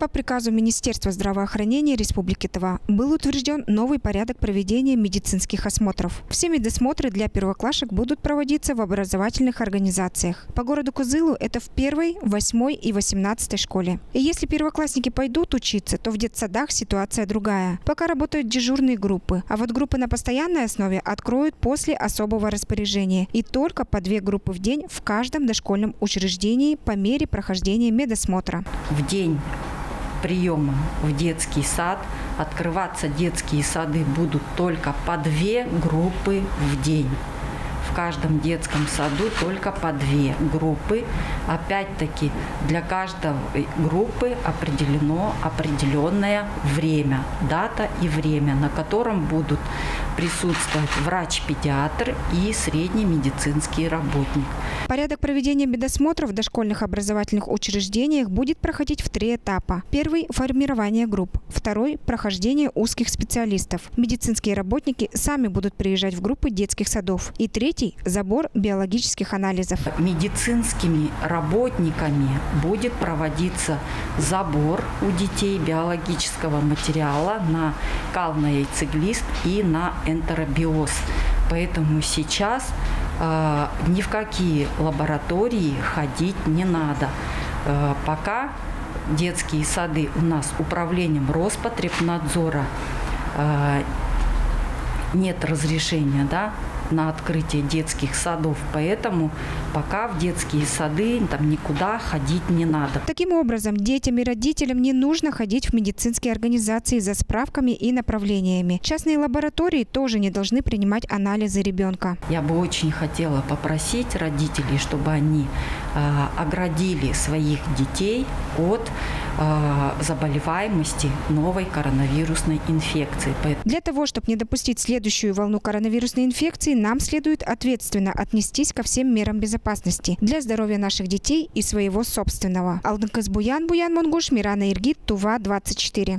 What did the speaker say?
По приказу Министерства здравоохранения Республики Тыва был утвержден новый порядок проведения медицинских осмотров. Все медосмотры для первоклашек будут проводиться в образовательных организациях. По городу Кызылу это в 1, 8 и 18 школе. И если первоклассники пойдут учиться, то в детсадах ситуация другая. Пока работают дежурные группы, а вот группы на постоянной основе откроют после особого распоряжения. И только по 2 группы в день в каждом дошкольном учреждении по мере прохождения медосмотра. В день приема в детский сад открываться детские сады будут только по 2 группы в день. В каждом детском саду только по 2 группы. Опять-таки для каждой группы определено определенное время, дата и время, на котором будут присутствовать врач-педиатр и средний медицинский работник. Порядок проведения медосмотров в дошкольных образовательных учреждениях будет проходить в 3 этапа. Первый – формирование групп. Второй – прохождение узких специалистов. Медицинские работники сами будут приезжать в группы детских садов. И третий – забор биологических анализов. Медицинскими работниками будет проводиться забор у детей биологического материала на кал-яйцеглист и на энтеробиоз. Поэтому сейчас ни в какие лаборатории ходить не надо. Пока детские сады у нас управлением Роспотребнадзора нет разрешения, на открытие детских садов, поэтому пока в детские сады никуда ходить не надо. Таким образом, детям и родителям не нужно ходить в медицинские организации за справками и направлениями. Частные лаборатории тоже не должны принимать анализы ребенка. Я бы очень хотела попросить родителей, чтобы они оградили своих детей от заболеваемости новой коронавирусной инфекции. Для того, чтобы не допустить следующую волну коронавирусной инфекции, нам следует ответственно отнестись ко всем мерам безопасности для здоровья наших детей и своего собственного. Алдынкыз Буян Монгуш, Мирана Иргит, Тува 24.